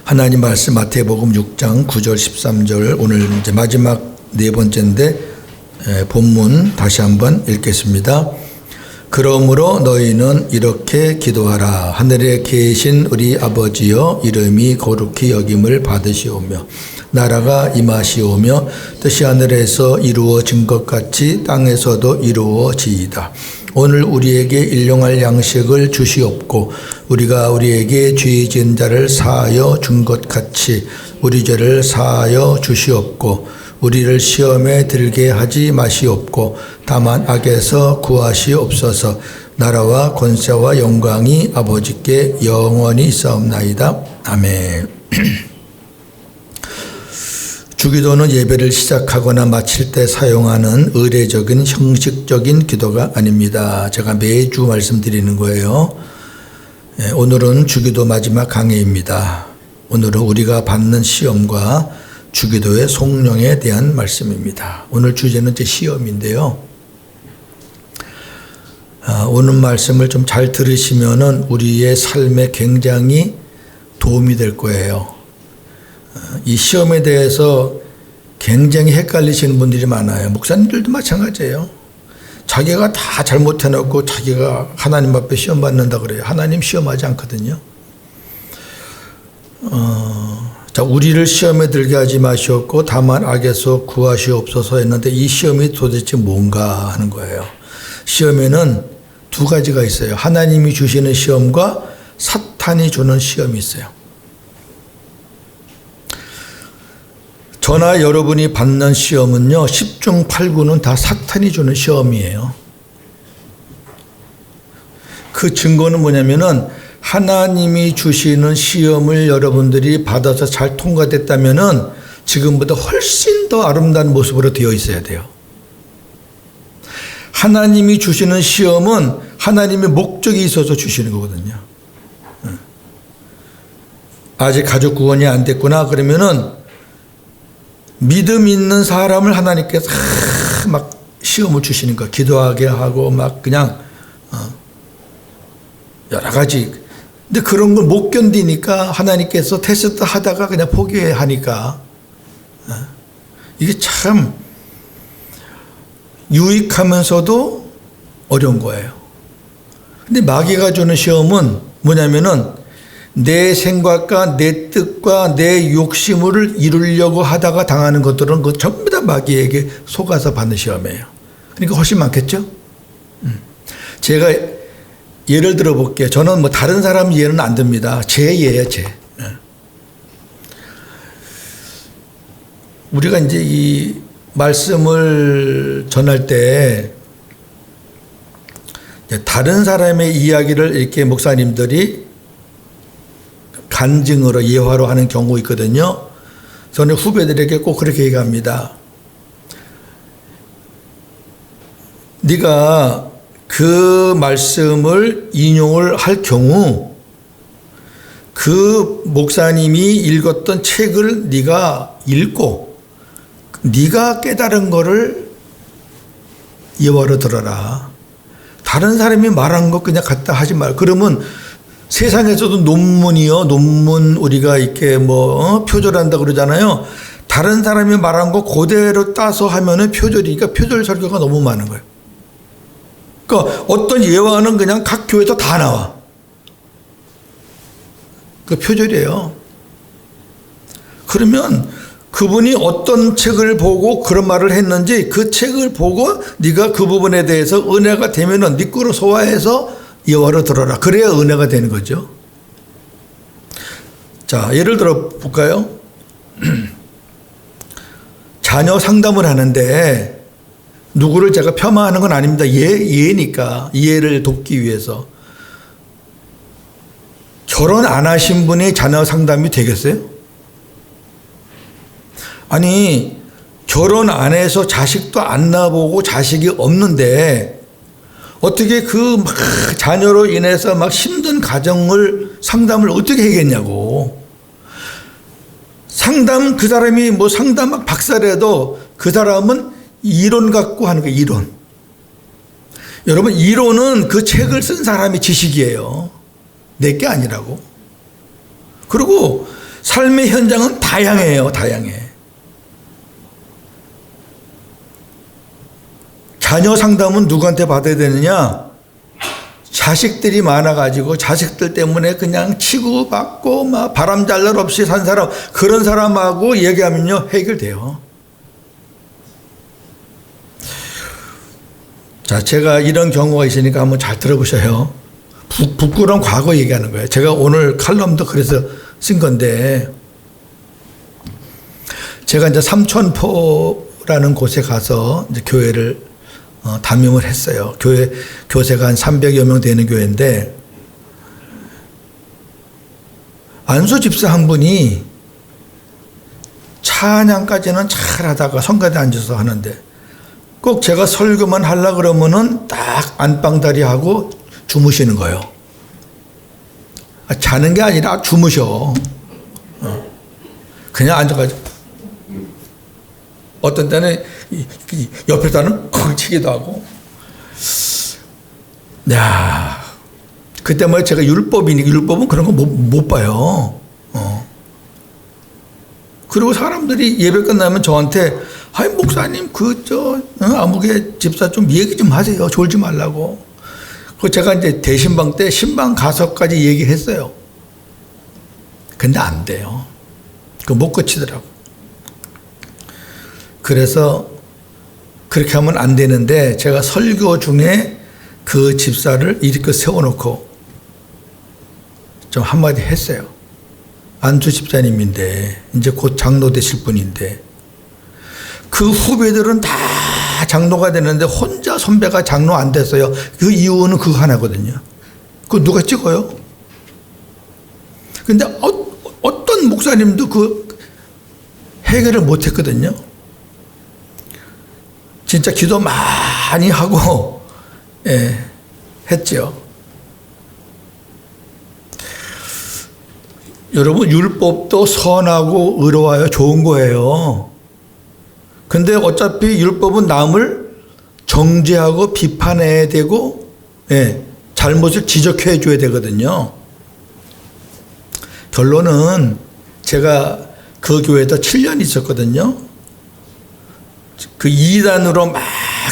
하나님 말씀 마태복음 6장 9절 13절 오늘 이제 마지막 네 번째인데 본문 다시 한번 읽겠습니다. 그러므로 너희는 이렇게 기도하라. 하늘에 계신 우리 아버지여, 이름이 거룩히 여김을 받으시오며 나라가 임하시오며 뜻이 하늘에서 이루어진 것 같이 땅에서도 이루어지이다. 오늘 우리에게 일용할 양식을 주시옵고 우리가 우리에게 죄 지은 자를 사하여 준 것 같이 우리 죄를 사하여 주시옵고 우리를 시험에 들게 하지 마시옵고 다만 악에서 구하시옵소서. 나라와 권세와 영광이 아버지께 영원히 있사옵나이다. 아멘. 주기도는 예배를 시작하거나 마칠 때 사용하는 의례적인 형식적인 기도가 아닙니다. 제가 매주 말씀드리는 거예요. 오늘은 주기도 마지막 강해입니다. 오늘은 우리가 받는 시험과 주기도의 속령에 대한 말씀입니다. 오늘 주제는 제 시험인데요. 오늘 말씀을 좀 잘 들으시면은 우리의 삶에 굉장히 도움이 될 거예요. 이 시험에 대해서 굉장히 헷갈리시는 분들이 많아요. 목사님들도 마찬가지예요. 자기가 다 잘못해놓고 자기가 하나님 앞에 시험 받는다 그래요. 하나님 시험하지 않거든요. 자, 우리를 시험에 들게 하지 마시옵고 다만 악에서 구하시옵소서 했는데 이 시험이 도대체 뭔가 하는 거예요. 시험에는 두 가지가 있어요. 하나님이 주시는 시험과 사탄이 주는 시험이 있어요. 저나 여러분이 받는 시험은요, 10중 8구는 다 사탄이 주는 시험이에요. 그 증거는 뭐냐면은 하나님이 주시는 시험을 여러분들이 받아서 잘 통과됐다면은 지금보다 훨씬 더 아름다운 모습으로 되어 있어야 돼요. 하나님이 주시는 시험은 하나님의 목적이 있어서 주시는 거거든요. 아직 가족 구원이 안 됐구나 그러면은 믿음 있는 사람을 하나님께서 막 시험을 주시는 거, 기도하게 하고 막 그냥 여러 가지. 근데 그런 걸 못 견디니까 하나님께서 테스트 하다가 그냥 포기하니까 이게 참 유익하면서도 어려운 거예요. 근데 마귀가 주는 시험은 뭐냐면은 내 생각과 내 뜻과 내 욕심을 이루려고 하다가 당하는 것들은 그 전부 다 마귀에게 속아서 받는 시험이에요. 그러니까 훨씬 많겠죠? 제가 예를 들어 볼게요. 저는 뭐 다른 사람 예는 안 듭니다. 제 예예요, 제. 우리가 이제 이 말씀을 전할 때 다른 사람의 이야기를 이렇게 목사님들이 간증으로 예화로 하는 경우 있거든요. 저는 후배들에게 꼭 그렇게 얘기합니다. 네가 그 말씀을 인용을 할 경우 그 목사님이 읽었던 책을 네가 읽고 네가 깨달은 거를 예화로 들어라. 다른 사람이 말한 거 그냥 갖다 하지 말. 그러면 세상에서도 논문 우리가 이렇게 표절한다 그러잖아요. 다른 사람이 말한 거 그대로 따서 하면은 표절이니까 표절 설교가 너무 많은 거예요. 그러니까 어떤 예화는 그냥 각 교회에서 다 나와. 그 표절이에요. 그러면 그분이 어떤 책을 보고 그런 말을 했는지 그 책을 보고 네가 그 부분에 대해서 은혜가 되면은 네 거로 소화해서 예화로 들어라. 그래야 은혜가 되는 거죠. 자, 예를 들어 볼까요? 자녀 상담을 하는데 누구를 제가 폄하하는 건 아닙니다. 예니까 이해를 돕기 위해서. 결혼 안 하신 분이 자녀 상담이 되겠어요? 아니, 결혼 안 해서 자식도 안 낳아보고 자식이 없는데 어떻게 그 자녀로 인해서 막 힘든 가정을 상담을 어떻게 하겠냐고. 상담 그 사람이 상담 막 박사라도 그 사람은 이론 갖고 하는 거예요. 이론. 여러분 이론은 그 책을 쓴 사람의 지식이에요. 내 게 아니라고. 그리고 삶의 현장은 다양해요. 다양해. 자녀 상담은 누구한테 받아야 되느냐? 자식들이 많아가지고 자식들 때문에 그냥 치고받고 막 바람 잘 날 없이 산 사람, 그런 사람하고 얘기하면요 해결돼요. 자, 제가 이런 경우가 있으니까 한번 잘 들어보셔요. 부끄러운 과거 얘기하는 거예요. 제가 오늘 칼럼도 그래서 쓴 건데, 제가 이제 삼천포라는 곳에 가서 이제 교회를 담임을 했어요. 교세가 한 300여 명 되는 교회인데, 안수 집사 한 분이 찬양까지는 잘 하다가 성가대 앉아서 하는데, 꼭 제가 설교만 하려고 그러면은 딱 안방다리 하고 주무시는 거예요. 자는 게 아니라 주무셔. 그냥 앉아가지고. 어떤 때는 옆에서는 쿵 치기도 하고. 야, 그때 뭐 제가 율법이니까, 율법은 그런 거 못 봐요. 그리고 사람들이 예배 끝나면 저한테, 아이, 목사님, 아무개 집사 좀 얘기 좀 하세요. 졸지 말라고. 그 제가 이제 대신방 때 신방 가서까지 얘기했어요. 근데 안 돼요. 그거 못 고치더라고. 그래서 그렇게 하면 안 되는데, 제가 설교 중에 그 집사를 이렇게 세워놓고 좀 한마디 했어요. 안수 집사님인데, 이제 곧 장로 되실 분인데, 그 후배들은 다 장로가 되는데 혼자 선배가 장로 안 됐어요. 그 이유는 그거 하나거든요. 그거 누가 찍어요? 근데 어떤 목사님도 그 해결을 못 했거든요. 진짜 기도 많이 하고, 했죠. 여러분, 율법도 선하고 의로워요. 좋은 거예요. 근데 어차피 율법은 남을 정죄하고 비판해야 되고, 잘못을 지적해 줘야 되거든요. 결론은 제가 그 교회에다 7년 있었거든요. 그 이단으로 막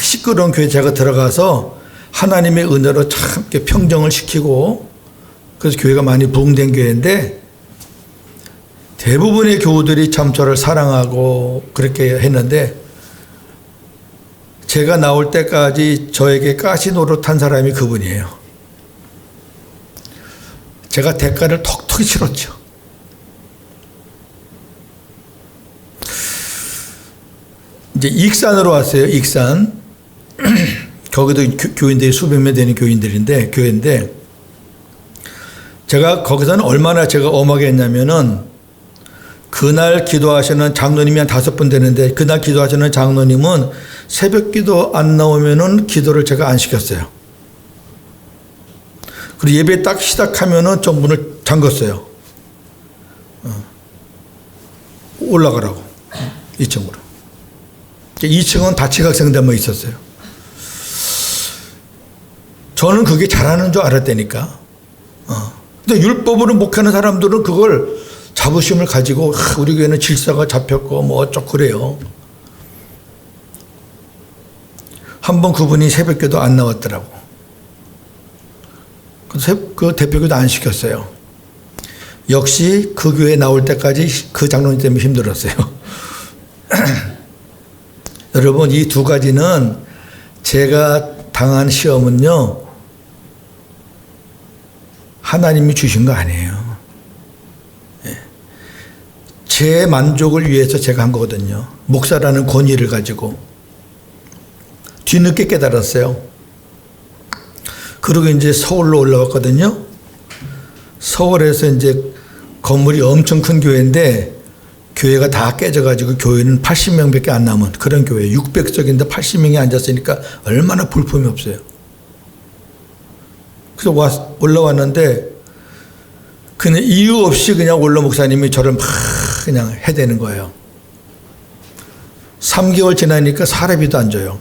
시끄러운 교회 제가 들어가서 하나님의 은혜로 참 평정을 시키고, 그래서 교회가 많이 부흥된 교회인데, 대부분의 교우들이 참 저를 사랑하고 그렇게 했는데, 제가 나올 때까지 저에게 가시 노릇한 사람이 그분이에요. 제가 대가를 톡톡히 치렀죠. 이제 익산으로 왔어요. 익산. 거기도 교인들이 수백 명 되는 교회인데, 제가 거기서는 얼마나 제가 엄하게 했냐면은, 그날 기도하시는 장로님이 한 5분 되는데, 그날 기도하시는 장로님은 새벽 기도 안 나오면은 기도를 제가 안 시켰어요. 그리고 예배 딱 시작하면은 좀 문을 잠궜어요. 올라가라고. 2층으로. 2층은 다치각성대만 있었어요. 저는 그게 잘하는 줄 알았다니까. 근데 율법으로 목하는 사람들은 그걸 자부심을 가지고, 우리 교회는 질서가 잡혔고 뭐 어쩌고 그래요. 한번 그분이 새벽기도 안 나왔더라고. 그 대표기도 안 시켰어요. 역시 그 교회 나올 때까지 그 장로님 때문에 힘들었어요. 여러분, 이 두 가지는 제가 당한 시험은요, 하나님이 주신 거 아니에요. 제 만족을 위해서 제가 한 거거든요. 목사라는 권위를 가지고. 뒤늦게 깨달았어요. 그리고 이제 서울로 올라왔거든요. 서울에서 이제 건물이 엄청 큰 교회인데, 교회가 다 깨져가지고 교회는 80명밖에 안 남은 그런 교회. 600석인데 80명이 앉았으니까 얼마나 볼품이 없어요. 그래서 올라왔는데, 그냥 이유 없이 그냥 원로 목사님이 저를 막 그냥 해대는 거예요. 3개월 지나니까 사례비도 안 줘요.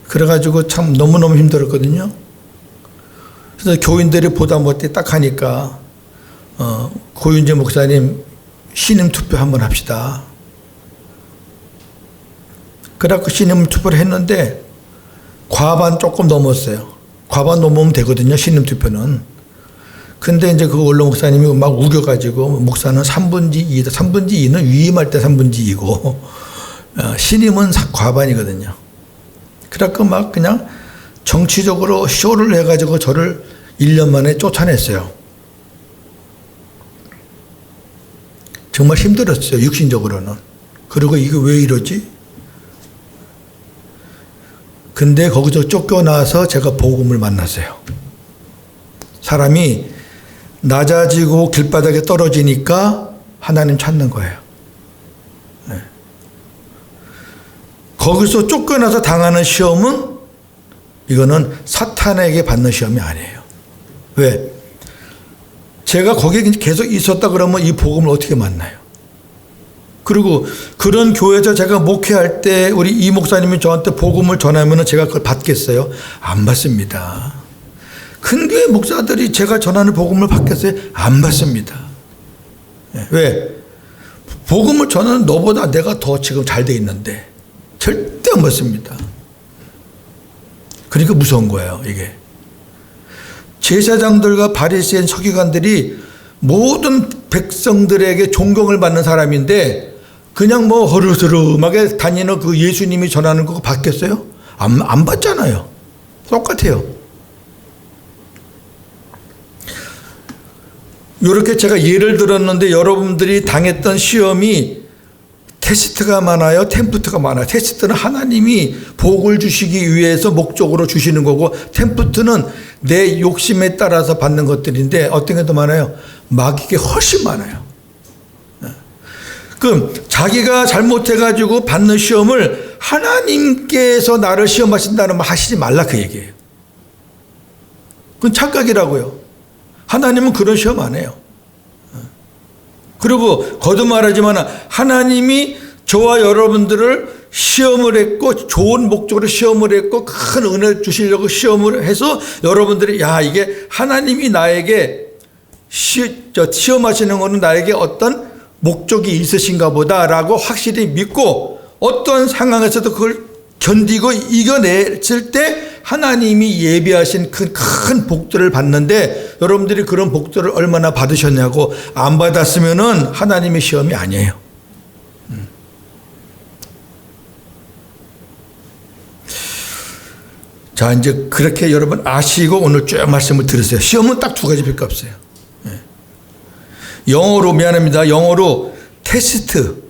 그래가지고 참 너무너무 힘들었거든요. 그래서 교인들이 보다 못해 딱 하니까, 고윤재 목사님 신임 투표 한번 합시다. 그래갖고 신임 투표를 했는데 과반 조금 넘었어요. 과반 넘으면 되거든요, 신임 투표는. 근데 이제 그 원로 목사님이 막 우겨가지고 목사는 3분의 2이다. 3분의 2는 위임할 때 3분의 2이고 신임은 과반이거든요. 그래갖고 막 그냥 정치적으로 쇼를 해가지고 저를 1년 만에 쫓아냈어요. 정말 힘들었어요, 육신적으로는. 그리고 이게 왜 이러지? 근데 거기서 쫓겨나서 제가 복음을 만났어요. 사람이 낮아지고 길바닥에 떨어지니까 하나님 찾는 거예요. 네. 거기서 쫓겨나서 당하는 시험은 이거는 사탄에게 받는 시험이 아니에요. 왜? 제가 거기에 계속 있었다 그러면 이 복음을 어떻게 만나요? 그리고 그런 교회에서 제가 목회할 때 우리 이 목사님이 저한테 복음을 전하면 제가 그걸 받겠어요? 안 받습니다. 큰 교회 목사들이 제가 전하는 복음을 받겠어요? 안 받습니다. 왜? 복음을 전하는 너보다 내가 더 지금 잘 돼 있는데 절대 안 받습니다. 그러니까 무서운 거예요, 이게. 제사장들과 바리새인 서기관들이 모든 백성들에게 존경을 받는 사람인데 그냥 뭐 허르스름하게 다니는 그 예수님이 전하는 거 받겠어요? 안 받잖아요. 똑같아요. 이렇게 제가 예를 들었는데 여러분들이 당했던 시험이 테스트가 많아요? 템프트가 많아요? 테스트는 하나님이 복을 주시기 위해서 목적으로 주시는 거고, 템프트는 내 욕심에 따라서 받는 것들인데 어떤 게 더 많아요? 마귀가 훨씬 많아요. 그럼 자기가 잘못해가지고 받는 시험을 하나님께서 나를 시험하신다는 말 하시지 말라 그 얘기예요. 그건 착각이라고요. 하나님은 그런 시험 안 해요. 그리고 거듭 말하지만 하나님이 저와 여러분들을 시험을 했고 좋은 목적으로 시험을 했고 큰 은혜 주시려고 시험을 해서 여러분들이 야 이게 하나님이 나에게 시험하시는 거는 나에게 어떤 목적이 있으신가 보다라고 확실히 믿고 어떤 상황에서도 그걸 견디고 이겨냈을 때 하나님이 예비하신 큰 복들을 받는데 여러분들이 그런 복들을 얼마나 받으셨냐고. 안 받았으면은 하나님의 시험이 아니에요. 자, 이제 그렇게 여러분 아시고 오늘 쭉 말씀을 들으세요. 시험은 딱 두 가지밖에 없어요. 영어로 미안합니다. 영어로 테스트.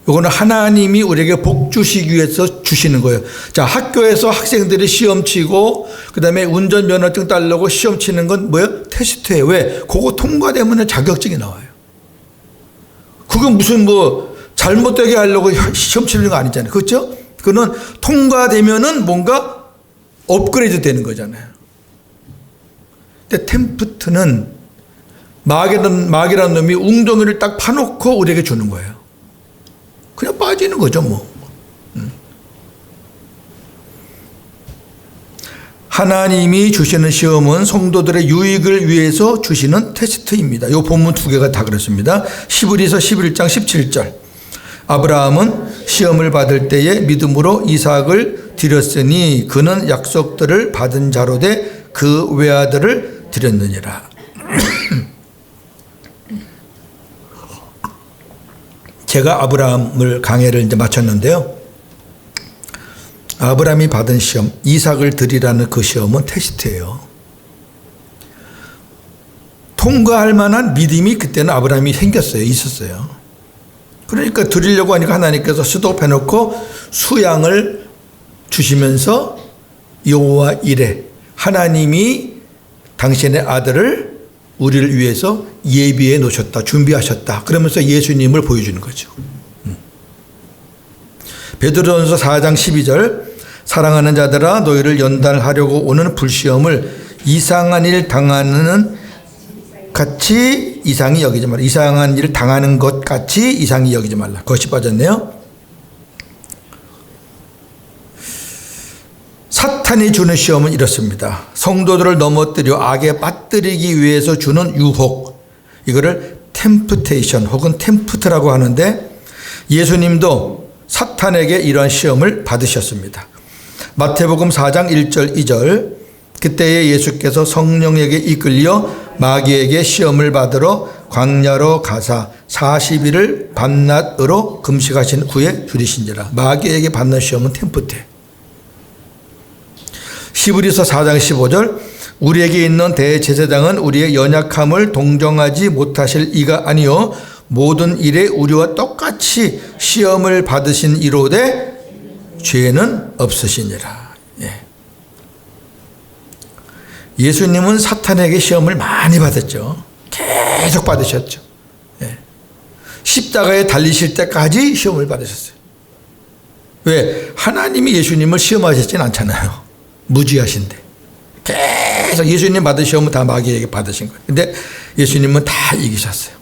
이거는 하나님이 우리에게 복 주시기 위해서 주시는 거예요. 자, 학교에서 학생들이 시험 치고 그다음에 운전면허증 따려고 시험 치는 건 뭐예요? 테스트예요. 왜? 그거 통과되면 자격증이 나와요. 그건 무슨 뭐 잘못되게 하려고 시험 치는 거 아니잖아요. 그렇죠? 그거는 통과되면은 뭔가 업그레이드 되는 거잖아요. 근데 템프트는 마귀라는 놈이 웅덩이를 딱 파놓고 우리에게 주는 거예요. 그냥 빠지는 거죠, 뭐. 하나님이 주시는 시험은 성도들의 유익을 위해서 주시는 테스트입니다. 이 본문 두 개가 다 그렇습니다. 히브리서 11장 17절. 아브라함은 시험을 받을 때에 믿음으로 이삭을 드렸으니 그는 약속들을 받은 자로 돼 그 외아들을 드렸느니라. 제가 아브라함을 강해를 이제 마쳤는데요. 아브라함이 받은 시험, 이삭을 드리라는 그 시험은 테스트예요. 통과할 만한 믿음이 그때는 아브라함이 생겼어요. 있었어요. 그러니까 드리려고 하니까 하나님께서 수독해놓고 수양을 주시면서 여호와 이레, 하나님이 당신의 아들을 우리를 위해서 예비해 놓으셨다, 준비하셨다. 그러면서 예수님을 보여주는 거죠. 베드로전서 4장 12절. 사랑하는 자들아 너희를 연단하려고 오는 불시험을 이상한 일 당하는 같이 이상히 여기지 말라. 이상한 일을 당하는 것 같이 이상히 여기지 말라. 그것이 빠졌네요. 사탄이 주는 시험은 이렇습니다. 성도들을 넘어뜨려 악에 빠뜨리기 위해서 주는 유혹. 이거를 템프테이션 혹은 템프트라고 하는데 예수님도 사탄에게 이러한 시험을 받으셨습니다. 마태복음 4장 1절 2절 그때에 예수께서 성령에게 이끌려 마귀에게 시험을 받으러 광야로 가사 40일을 밤낮으로 금식하신 후에 줄이신지라. 마귀에게 받는 시험은 템프테. 히브리서 4장 15절 우리에게 있는 대제사장은 우리의 연약함을 동정하지 못하실 이가 아니요 모든 일에 우리와 똑같이 시험을 받으신 이로되 죄는 없으시니라. 예수님은 사탄에게 시험을 많이 받았죠. 계속 받으셨죠. 십자가에 달리실 때까지 시험을 받으셨어요. 왜? 하나님이 예수님을 시험하셨진 않잖아요. 무지하신데. 계속 예수님 받은 시험은 다 마귀에게 받으신 거예요. 근데 예수님은 다 이기셨어요.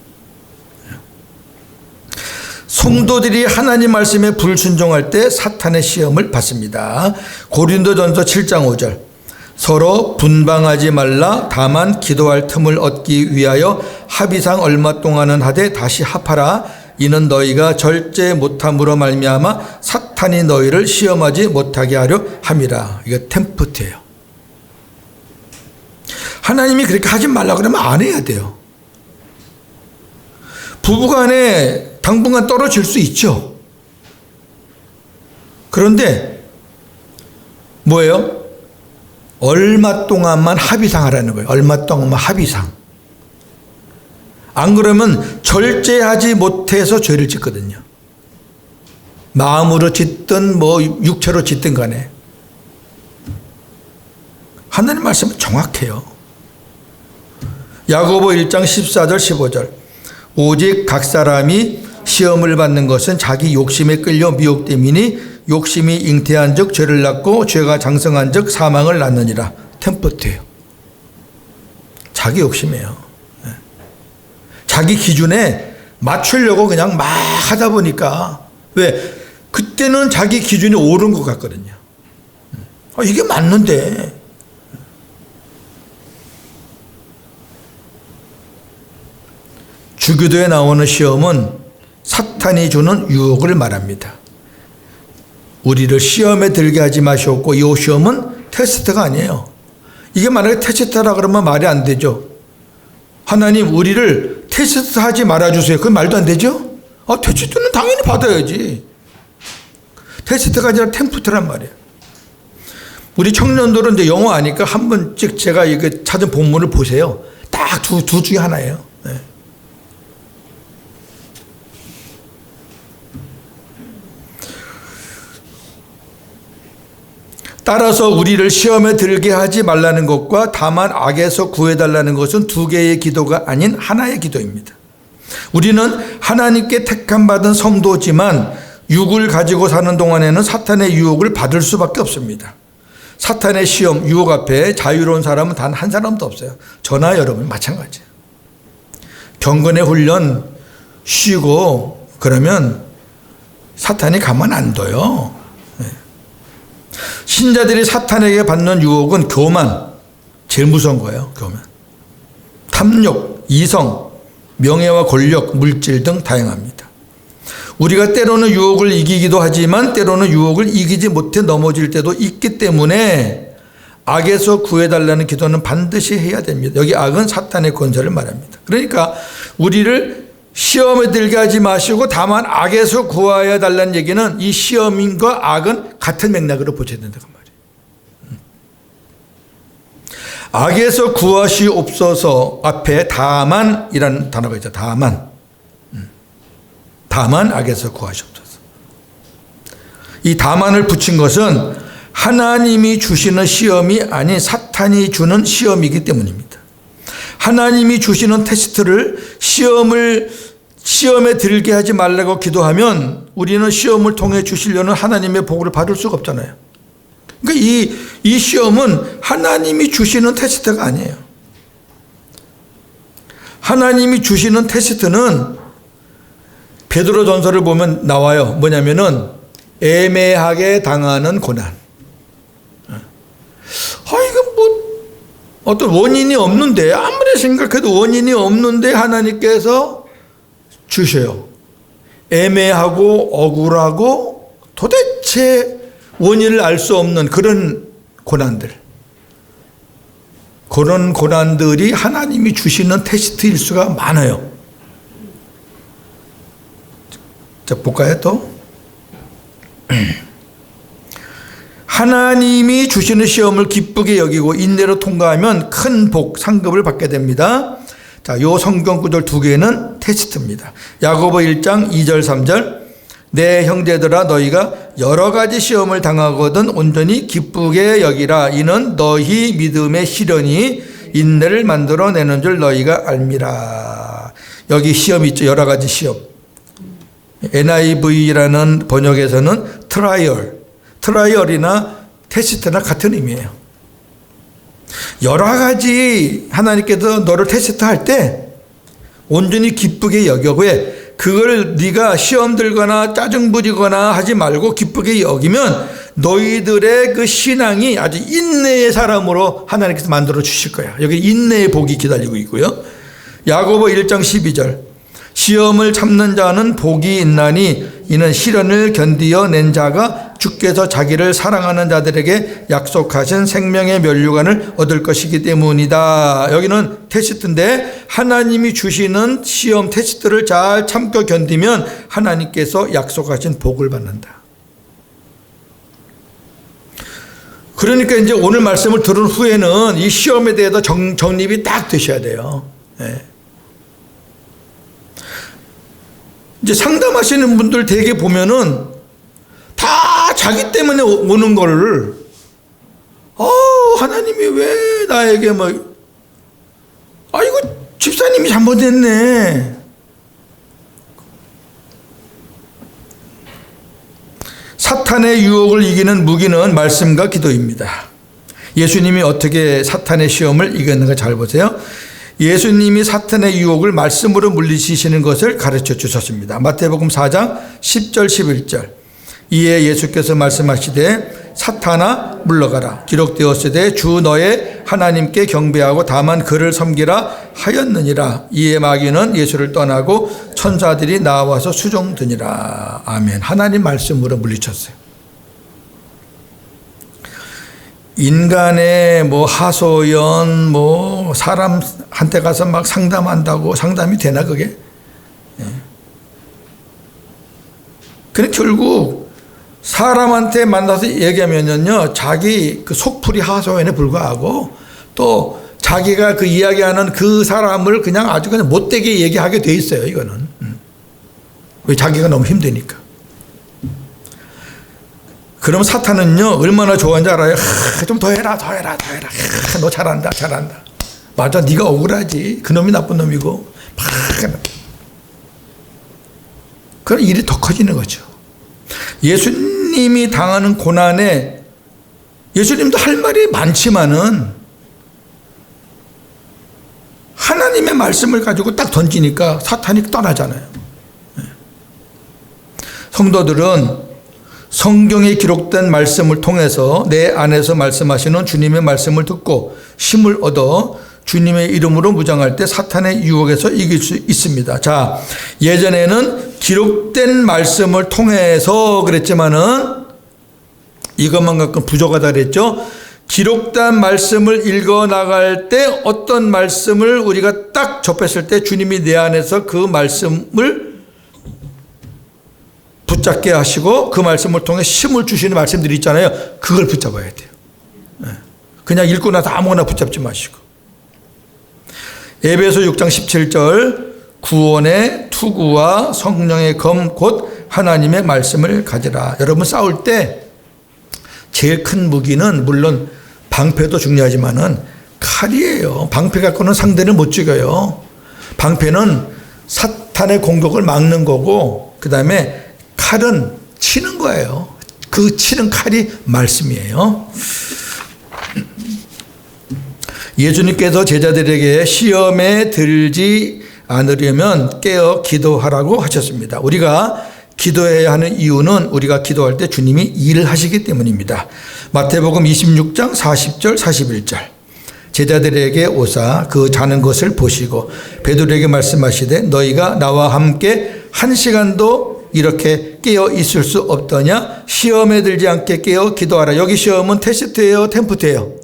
성도들이 하나님 말씀에 불순종할 때 사탄의 시험을 받습니다. 고린도전서 7장 5절 서로 분방하지 말라 다만 기도할 틈을 얻기 위하여 합의상 얼마 동안은 하되 다시 합하라 이는 너희가 절제 못함으로 말미암아 사탄이 너희를 시험하지 못하게 하려 함이라. 이거 템프트예요. 하나님이 그렇게 하지 말라 그러면 안 해야 돼요. 부부간에 당분간 떨어질 수 있죠. 그런데 뭐예요? 얼마 동안만 합의상 하라는 거예요. 얼마 동안만 합의상. 안 그러면 절제하지 못해서 죄를 짓거든요. 마음으로 짓든 뭐 육체로 짓든 간에. 하나님 말씀은 정확해요. 야고보 1장 14절 15절 오직 각 사람이 시험을 받는 것은 자기 욕심에 끌려 미혹됨이니 욕심이 잉태한 즉 죄를 낳고 죄가 장성한 즉 사망을 낳느니라. 템프트예요. 자기 욕심이에요. 자기 기준에 맞추려고 그냥 막 하다 보니까 왜? 그때는 자기 기준이 옳은 것 같거든요. 이게 맞는데 주교도에 나오는 시험은 사탄이 주는 유혹을 말합니다. 우리를 시험에 들게 하지 마시옵고 이 시험은 테스트가 아니에요. 이게 만약에 테스트라 그러면 말이 안 되죠. 하나님 우리를 테스트하지 말아주세요. 그건 말도 안 되죠. 테스트는 당연히 받아야지. 테스트가 아니라 템프트란 말이에요. 우리 청년들은 이제 영어 아니까 한 번씩 제가 이거 찾은 본문을 보세요. 딱 두 중에 하나예요. 따라서 우리를 시험에 들게 하지 말라는 것과 다만 악에서 구해달라는 것은 두 개의 기도가 아닌 하나의 기도입니다. 우리는 하나님께 택함받은 성도지만 육을 가지고 사는 동안에는 사탄의 유혹을 받을 수밖에 없습니다. 사탄의 시험, 유혹 앞에 자유로운 사람은 단 한 사람도 없어요. 저나 여러분 마찬가지예요. 경건의 훈련 쉬고 그러면 사탄이 가만 안 둬요. 신자들이 사탄에게 받는 유혹은 교만, 제일 무서운 거예요. 교만, 탐욕, 이성, 명예와 권력, 물질 등 다양합니다. 우리가 때로는 유혹을 이기기도 하지만 때로는 유혹을 이기지 못해 넘어질 때도 있기 때문에 악에서 구해달라는 기도는 반드시 해야 됩니다. 여기 악은 사탄의 권세를 말합니다. 그러니까 우리를 시험에 들게 하지 마시고 다만 악에서 구하여 달라는 얘기는 이 시험과 악은 같은 맥락으로 보셔야 된다고 말이에요. 악에서 구하시옵소서 앞에 다만이라는 단어가 있죠. 다만. 다만 악에서 구하시옵소서. 이 다만을 붙인 것은 하나님이 주시는 시험이 아닌 사탄이 주는 시험이기 때문입니다. 하나님이 주시는 테스트를 시험에 들게 하지 말라고 기도하면 우리는 시험을 통해 주시려는 하나님의 복을 받을 수가 없잖아요. 그러니까 이 시험은 하나님이 주시는 테스트가 아니에요. 하나님이 주시는 테스트는 베드로전서를 보면 나와요. 뭐냐면은 애매하게 당하는 고난. 이건 어떤 원인이 없는데, 아무리 생각해도 원인이 없는데 하나님께서 주셔요. 애매하고 억울하고 도대체 원인을 알 수 없는 그런 고난들. 그런 고난들이 하나님이 주시는 테스트일 수가 많아요. 자, 볼까요, 또? 하나님이 주시는 시험을 기쁘게 여기고 인내로 통과하면 큰 복, 상급을 받게 됩니다. 자, 요 성경 구절 두 개는 테스트입니다. 야고보 1장 2절 3절. 내 형제들아 너희가 여러 가지 시험을 당하거든 온전히 기쁘게 여기라. 이는 너희 믿음의 시련이 인내를 만들어내는 줄 너희가 알미라. 여기 시험 있죠. 여러 가지 시험. NIV라는 번역에서는 트라이얼이나 테스트나 같은 의미예요. 여러 가지 하나님께서 너를 테스트할 때 온전히 기쁘게 여겨. 왜? 그걸 네가 시험 들거나 짜증 부리거나 하지 말고 기쁘게 여기면 너희들의 그 신앙이 아주 인내의 사람으로 하나님께서 만들어 주실 거야. 여기 인내의 복이 기다리고 있고요. 야고보 1장 12절. 시험을 참는 자는 복이 있나니 이는 시련을 견디어 낸 자가 주께서 자기를 사랑하는 자들에게 약속하신 생명의 면류관을 얻을 것이기 때문이다. 여기는 테스트인데 하나님이 주시는 시험 테스트를 잘 참고 견디면 하나님께서 약속하신 복을 받는다. 그러니까 이제 오늘 말씀을 들은 후에는 이 시험에 대해서 정립이 딱 되셔야 돼요. 네. 이제 상담하시는 분들 되게 보면은 다 자기 때문에 오는 거를, 하나님이 왜 나에게 이거 집사님이 잘못했네. 사탄의 유혹을 이기는 무기는 말씀과 기도입니다. 예수님이 어떻게 사탄의 시험을 이겼는가 잘 보세요. 예수님이 사탄의 유혹을 말씀으로 물리치시는 것을 가르쳐 주셨습니다. 마태복음 4장 10절 11절. 이에 예수께서 말씀하시되 사탄아 물러가라. 기록되었으되 주 너의 하나님께 경배하고 다만 그를 섬기라 하였느니라. 이에 마귀는 예수를 떠나고 천사들이 나와서 수종드니라. 아멘. 하나님 말씀으로 물리쳤어요. 인간의 하소연 사람한테 가서 막 상담한다고 상담이 되나 그게? 그래 결국 사람한테 만나서 얘기하면요 자기 그 속풀이 하소연에 불과하고 또 자기가 그 이야기하는 그 사람을 그냥 아주 그냥 못되게 얘기하게 돼 있어요. 이거는 왜? 자기가 너무 힘드니까. 그럼 사탄은요 얼마나 좋아하는지 알아요? 좀 더 해라. 너 잘한다. 맞아, 네가 억울하지. 그놈이 나쁜 놈이고. 그럼 일이 더 커지는 거죠. 예수님이 당하는 고난에 예수님도 할 말이 많지만은 하나님의 말씀을 가지고 딱 던지니까 사탄이 떠나잖아요. 성도들은 성경에 기록된 말씀을 통해서 내 안에서 말씀하시는 주님의 말씀을 듣고 힘을 얻어 주님의 이름으로 무장할 때 사탄의 유혹에서 이길 수 있습니다. 자, 예전에는 기록된 말씀을 통해서 그랬지만은 이것만 갖고 부족하다 그랬죠. 기록된 말씀을 읽어 나갈 때 어떤 말씀을 우리가 딱 접했을 때 주님이 내 안에서 그 말씀을 붙잡게 하시고 그 말씀을 통해 힘을 주시는 말씀들이 있잖아요. 그걸 붙잡아야 돼요. 그냥 읽고 나서 아무거나 붙잡지 마시고. 에베소 6장 17절 구원의 투구와 성령의 검 곧 하나님의 말씀을 가지라. 여러분 싸울 때 제일 큰 무기는 물론 방패도 중요하지만은 칼이에요. 방패 갖고는 상대를 못 죽여요. 방패는 사탄의 공격을 막는 거고 그 다음에 칼은 치는 거예요. 그 치는 칼이 말씀이에요. 예수님께서 제자들에게 시험에 들지 않으려면 깨어 기도하라고 하셨습니다. 우리가 기도해야 하는 이유는 우리가 기도할 때 주님이 일을 하시기 때문입니다. 마태복음 26장 40절 41절. 제자들에게 오사 그 자는 것을 보시고 베드로에게 말씀하시되 너희가 나와 함께 1시간도 이렇게 깨어 있을 수 없더냐? 시험에 들지 않게 깨어 기도하라. 여기 시험은 테스트예요, 템프트예요?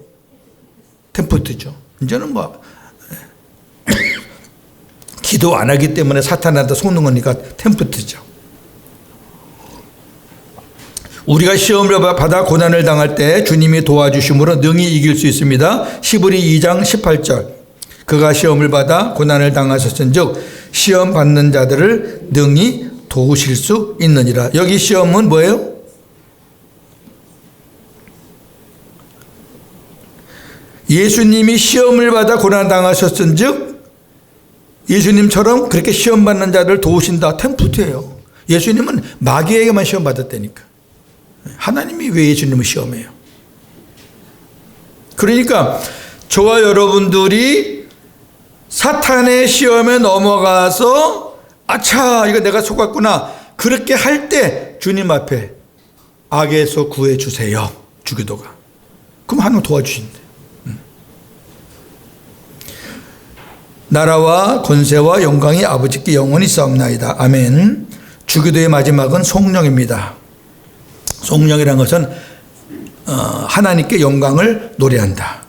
템프트죠. 이제는 뭐 기도 안 하기 때문에 사탄한테 속는 거니까 템프트죠. 우리가 시험을 받아 고난을 당할 때 주님이 도와주심으로 능히 이길 수 있습니다. 히브리 2장 18절. 그가 시험을 받아 고난을 당하셨은즉 시험 받는 자들을 능히 도우실 수 있느니라. 여기 시험은 뭐예요? 예수님이 시험을 받아 고난 당하셨은즉 예수님처럼 그렇게 시험 받는 자들을 도우신다. 템프트예요. 예수님은 마귀에게만 시험 받았다니까. 하나님이 왜 예수님을 시험해요? 그러니까 저와 여러분들이 사탄의 시험에 넘어가서 아차 이거 내가 속았구나 그렇게 할 때 주님 앞에 악에서 구해 주세요. 주기도가. 그럼 하나님 도와주신대. 나라와 권세와 영광이 아버지께 영원히 있사옵나이다. 아멘. 주기도의 마지막은 송령입니다. 송령이라는 것은 하나님께 영광을 노래한다.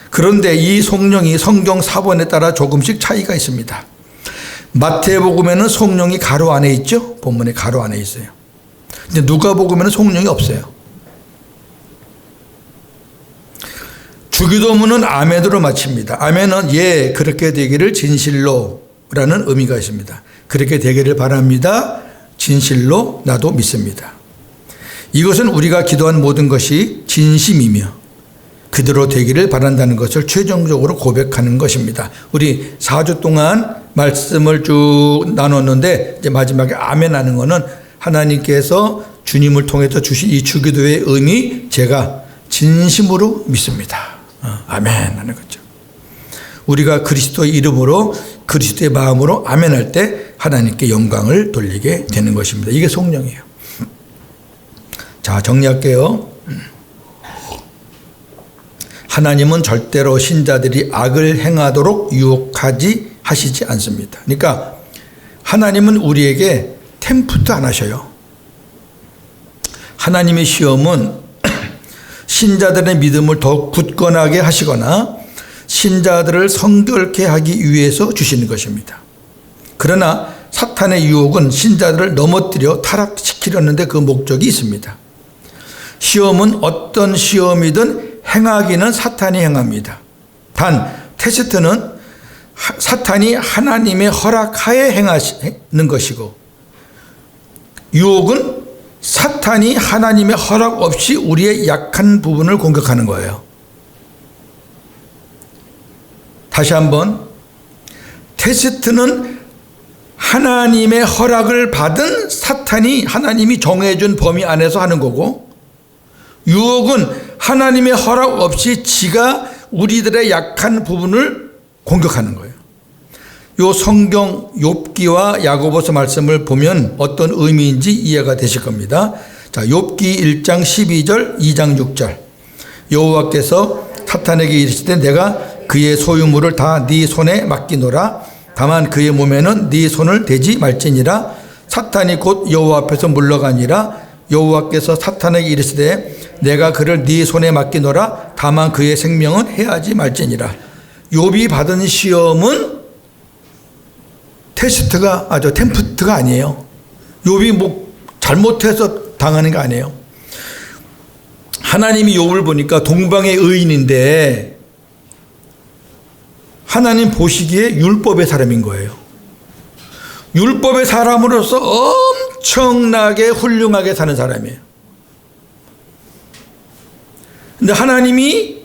그런데 이 송령이 성경 사본에 따라 조금씩 차이가 있습니다. 마태복음에는 송령이 가로 안에 있죠. 본문에 가로 안에 있어요. 근데 누가복음에는 송령이 없어요. 주기도문은 아멘으로 마칩니다. 아멘은 예 그렇게 되기를 진실로 라는 의미가 있습니다. 그렇게 되기를 바랍니다. 진실로 나도 믿습니다. 이것은 우리가 기도한 모든 것이 진심이며 그대로 되기를 바란다는 것을 최종적으로 고백하는 것입니다. 우리 4주 동안 말씀을 쭉 나눴는데 이제 마지막에 아멘 하는 것은 하나님께서 주님을 통해서 주신 이 주기도의 의미 제가 진심으로 믿습니다. 아멘 하는 거죠. 우리가 그리스도의 이름으로 그리스도의 마음으로 아멘 할 때 하나님께 영광을 돌리게 되는 것입니다. 이게 송령이에요. 자, 정리할게요. 하나님은 절대로 신자들이 악을 행하도록 유혹하지 하시지 않습니다. 그러니까 하나님은 우리에게 템프트 안 하셔요. 하나님의 시험은 신자들의 믿음을 더 굳건하게 하시거나 신자들을 성결케 하기 위해서 주시는 것입니다. 그러나 사탄의 유혹은 신자들을 넘어뜨려 타락시키려는 데 그 목적이 있습니다. 시험은 어떤 시험이든 행하기는 사탄이 행합니다. 단 테스트는 사탄이 하나님의 허락하에 행하는 것이고 유혹은 사탄이 하나님의 허락 없이 우리의 약한 부분을 공격하는 거예요. 다시 한번 테스트는 하나님의 허락을 받은 사탄이 하나님이 정해준 범위 안에서 하는 거고 유혹은 하나님의 허락 없이 지가 우리들의 약한 부분을 공격하는 거예요. 요 성경 욥기와 야고보서 말씀을 보면 어떤 의미인지 이해가 되실 겁니다. 자, 욥기 1장 12절 2장 6절 여호와께서 사탄에게 이르시되 내가 그의 소유물을 다 네 손에 맡기노라. 다만 그의 몸에는 네 손을 대지 말지니라. 사탄이 곧 여호와 앞에서 물러가니라. 여호와께서 사탄에게 이르시되 내가 그를 네 손에 맡기노라. 다만 그의 생명은 해하지 말지니라. 욥이 받은 시험은 템프트가 아니에요. 욥이 뭐 잘못해서 당하는 거 아니에요. 하나님이 욥을 보니까 동방의 의인인데 하나님 보시기에 율법의 사람인 거예요. 율법의 사람으로서 엄청나게 훌륭하게 사는 사람이에요. 근데 하나님이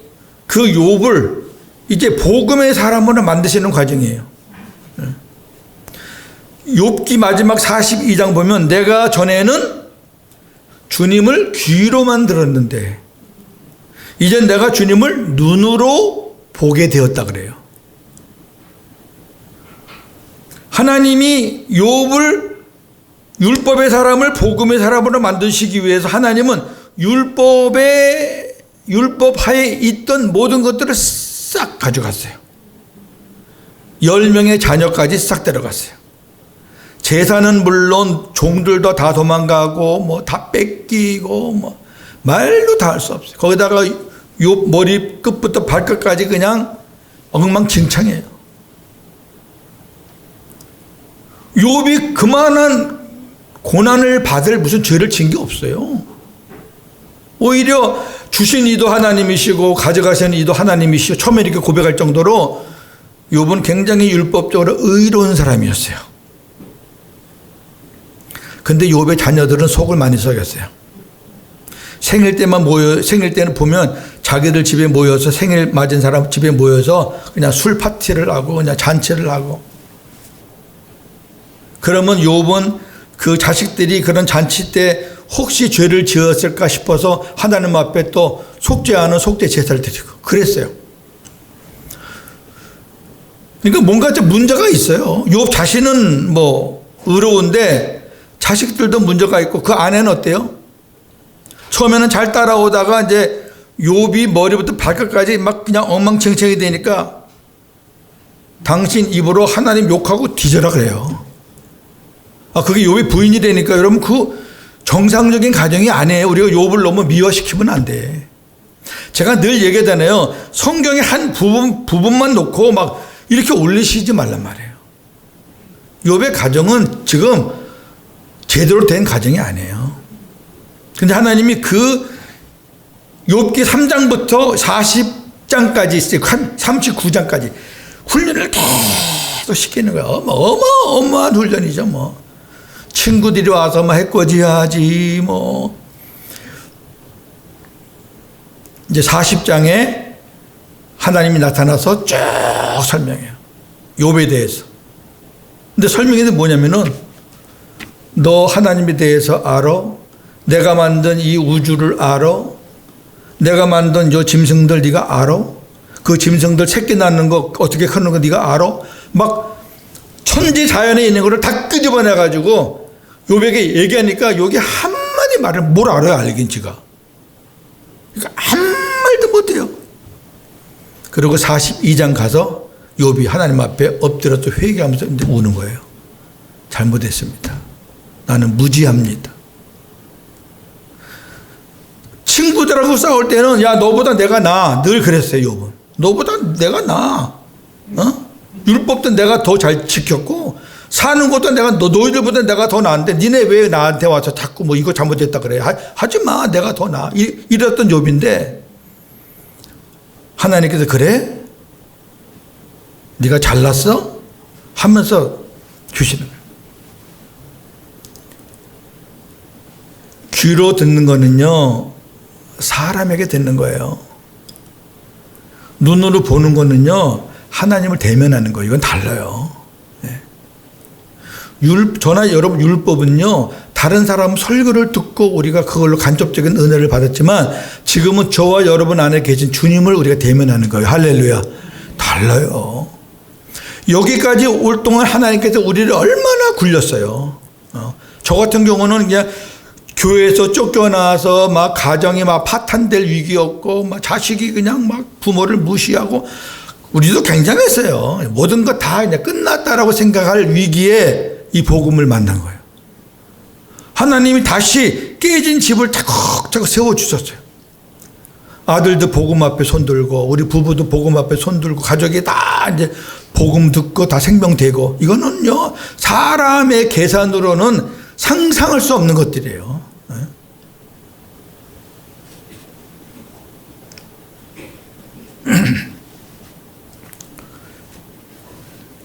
그 욥을 이제 복음의 사람으로 만드시는 과정이에요. 욥기 마지막 42장 보면 내가 전에는 주님을 귀로만 들었는데 이젠 내가 주님을 눈으로 보게 되었다 그래요. 하나님이 욥을 율법의 사람을 복음의 사람으로 만드시기 위해서 하나님은 율법의 율법 하에 있던 모든 것들을 싹 가져갔어요. 10명의 자녀까지 싹 데려갔어요. 재산은 물론 종들도 다 도망가고 뭐 다 뺏기고 뭐 말도 다 할 수 없어요. 거기다가 욥 머리 끝부터 발끝까지 그냥 엉망진창이에요. 욥이 그만한 고난을 받을 무슨 죄를 진 게 없어요. 오히려 주신 이도 하나님이시고 가져가시는 이도 하나님이시고 처음에 이렇게 고백할 정도로 욥은 굉장히 율법적으로 의로운 사람이었어요. 근데 욥의 자녀들은 속을 많이 썩였어요. 생일 때는 보면 자기들 집에 모여서 생일 맞은 사람 집에 모여서 그냥 술 파티를 하고 그냥 잔치를 하고, 그러면 욥은 그 자식들이 그런 잔치 때 혹시 죄를 지었을까 싶어서 하나님 앞에 또 속죄하는 속죄 제사를 드리고 그랬어요. 그러니까 뭔가 좀 문제가 있어요. 욥 자신은 뭐 의로운데 자식들도 문제가 있고, 그 아내는 어때요? 처음에는 잘 따라오다가 이제 욥이 머리부터 발끝까지 막 그냥 엉망진창이 되니까 당신 입으로 하나님 욕하고 뒤져라 그래요. 그게 욥의 부인이 되니까 여러분 그 정상적인 가정이 아니에요. 우리가 욥을 너무 미화시키면 안 돼. 제가 늘 얘기하잖아요. 성경의 한 부분만 놓고 막 이렇게 올리시지 말란 말이에요. 욥의 가정은 지금 제대로 된 가정이 아니에요. 근데 하나님이 그 욥기 3장부터 40장까지 있어요. 39장까지 훈련을 계속 시키는 거예요. 어마어마한 훈련이죠. 뭐 친구들이 와서 뭐 해코지하지 뭐. 이제 40장에 하나님이 나타나서 쭉 설명해요. 욥에 대해서. 근데 설명이 뭐냐면은 너 하나님에 대해서 알아? 내가 만든 이 우주를 알아? 내가 만든 저 짐승들 네가 알아? 그 짐승들 새끼 낳는 거 어떻게 크는 거 네가 알아? 막 천지 자연에 있는 거를 다 끄집어내 가지고 욥에게 얘기하니까 욥이 한마디 말을 뭘 알아요, 알긴 지가. 그러니까 한 말도 못해요. 그리고 42장 가서 욥이 하나님 앞에 엎드려서 회개하면서 우는 거예요. 잘못했습니다. 나는 무지합니다. 친구들하고 싸울 때는 야 너보다 내가 나아 늘 그랬어요. 욥은 너보다 내가 나아. 율법도 내가 더 잘 지켰고 사는 것도 내가 너희들보다 내가 더 나은데 니네 왜 나한테 와서 자꾸 뭐 이거 잘못했다 그래. 하지 마. 내가 더 나아. 이랬던 욥인데 하나님께서 그래? 네가 잘났어? 하면서 주시는 거예요. 귀로 듣는 거는요 사람에게 듣는 거예요. 눈으로 보는 거는요 하나님을 대면하는 거예요. 이건 달라요. 저나 여러분 율법은요 다른 사람 설교를 듣고 우리가 그걸로 간접적인 은혜를 받았지만 지금은 저와 여러분 안에 계신 주님을 우리가 대면하는 거예요. 할렐루야. 달라요. 여기까지 올 동안 하나님께서 우리를 얼마나 굴렸어요. 저 같은 경우는 그냥 교회에서 쫓겨나서 막 가정이 막 파탄될 위기였고 막 자식이 그냥 막 부모를 무시하고 우리도 굉장했어요. 모든 것 다 이제 끝났다라고 생각할 위기에 이 복음을 만난 거예요. 하나님이 다시 깨진 집을 차곡차곡 세워주셨어요. 아들도 복음 앞에 손들고 우리 부부도 복음 앞에 손들고 가족이 다 이제 복음 듣고 다 생명되고 이거는요 사람의 계산으로는 상상할 수 없는 것들이에요.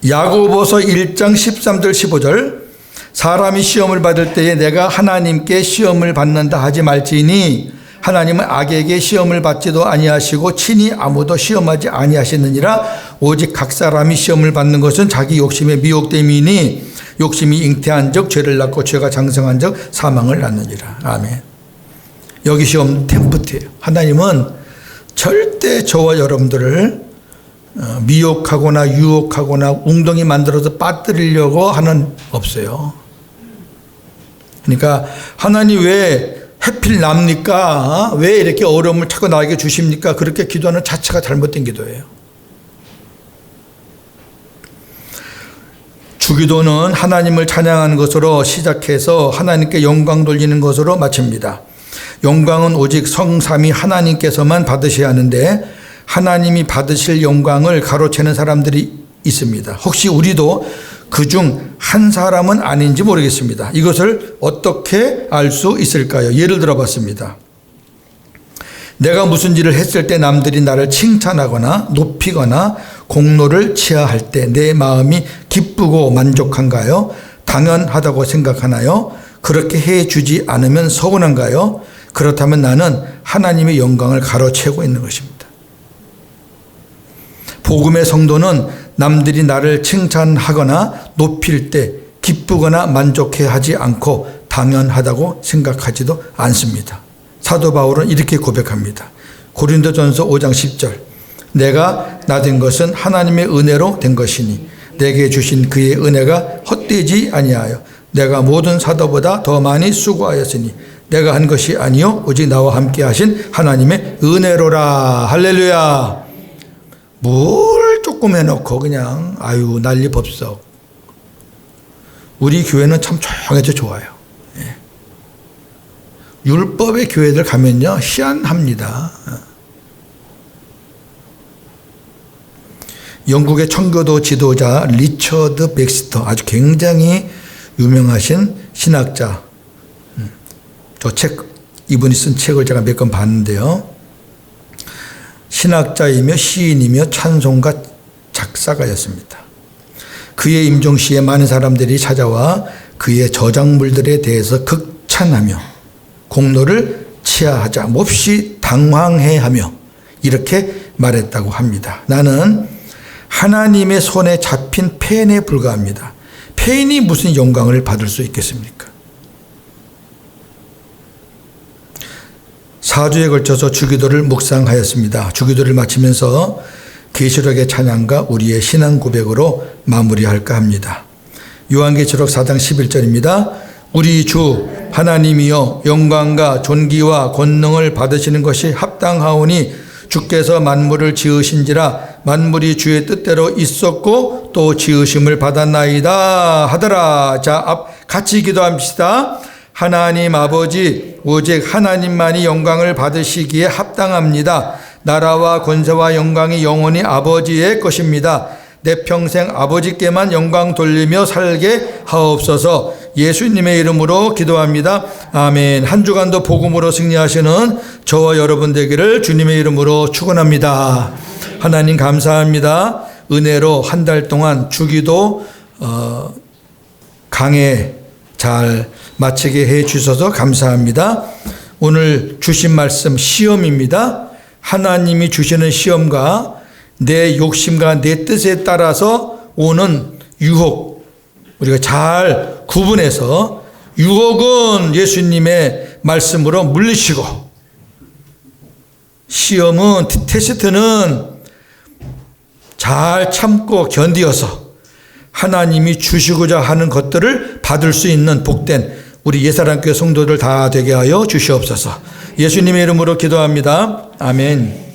야고보서 1장 13절 15절 사람이 시험을 받을 때에 내가 하나님께 시험을 받는다 하지 말지니 하나님은 악에게 시험을 받지도 아니하시고 친히 아무도 시험하지 아니하시느니라. 오직 각 사람이 시험을 받는 것은 자기 욕심에 미혹됨이니 욕심이 잉태한 적 죄를 낳고 죄가 장성한 적 사망을 낳느니라. 아멘. 여기 시험 템프트예요. 하나님은 절대 저와 여러분들을 미혹하거나 유혹하거나 웅덩이 만들어서 빠뜨리려고 하는 없어요. 그러니까 하나님 왜 해필 납니까? 왜 이렇게 어려움을 자꾸 나에게 주십니까? 그렇게 기도하는 자체가 잘못된 기도예요. 주기도는 하나님을 찬양하는 것으로 시작해서 하나님께 영광 돌리는 것으로 마칩니다. 영광은 오직 성삼위 하나님께서만 받으셔야 하는데 하나님이 받으실 영광을 가로채는 사람들이 있습니다. 혹시 우리도 그중 한 사람은 아닌지 모르겠습니다. 이것을 어떻게 알 수 있을까요? 예를 들어 봤습니다. 내가 무슨 일을 했을 때 남들이 나를 칭찬하거나 높이거나 공로를 취하할 때 내 마음이 기쁘고 만족한가요? 당연하다고 생각하나요? 그렇게 해주지 않으면 서운한가요? 그렇다면 나는 하나님의 영광을 가로채고 있는 것입니다. 복음의 성도는 남들이 나를 칭찬하거나 높일 때 기쁘거나 만족해하지 않고 당연하다고 생각하지도 않습니다. 사도 바울은 이렇게 고백합니다. 고린도전서 5장 10절 내가 나된 것은 하나님의 은혜로 된 것이니 내게 주신 그의 은혜가 헛되지 아니하여 내가 모든 사도보다 더 많이 수고하였으니 내가 한 것이 아니요 오직 나와 함께 하신 하나님의 은혜로라. 할렐루야. 뭘 조금 해놓고 그냥 아유 난리 법석. 우리 교회는 참 조용해서 좋아요. 예. 율법의 교회들 가면요 희한합니다. 영국의 청교도 지도자 리처드 백스터 아주 굉장히 유명하신 신학자. 저 책 이분이 쓴 책을 제가 몇 권 봤는데요. 신학자이며 시인이며 찬송가 작사가였습니다. 그의 임종시에 많은 사람들이 찾아와 그의 저작물들에 대해서 극찬하며 공로를 치하하자 몹시 당황해하며 이렇게 말했다고 합니다. 나는 하나님의 손에 잡힌 펜에 불과합니다. 펜이 무슨 영광을 받을 수 있겠습니까? 4주에 걸쳐서 주기도를 묵상하였습니다. 주기도를 마치면서 계시록의 찬양과 우리의 신앙 고백으로 마무리할까 합니다. 요한계시록 4장 11절입니다. 우리 주 하나님이여 영광과 존귀와 권능을 받으시는 것이 합당하오니 주께서 만물을 지으신지라 만물이 주의 뜻대로 있었고 또 지으심을 받았나이다 하더라. 자, 같이 기도합시다. 하나님 아버지 오직 하나님만이 영광을 받으시기에 합당합니다. 나라와 권세와 영광이 영원히 아버지의 것입니다. 내 평생 아버지께만 영광 돌리며 살게 하옵소서. 예수님의 이름으로 기도합니다. 아멘. 한 주간도 복음으로 승리하시는 저와 여러분 되기를 주님의 이름으로 축원합니다. 하나님 감사합니다. 은혜로 한 달 동안 주기도 강해 잘 마치게 해 주셔서 감사합니다. 오늘 주신 말씀 시험입니다. 하나님이 주시는 시험과 내 욕심과 내 뜻에 따라서 오는 유혹 우리가 잘 구분해서 유혹은 예수님의 말씀으로 물리치고 시험은 테스트는 잘 참고 견디어서 하나님이 주시고자 하는 것들을 받을 수 있는 복된 우리 예사랑교회 성도들 다 되게 하여 주시옵소서. 예수님의 이름으로 기도합니다. 아멘.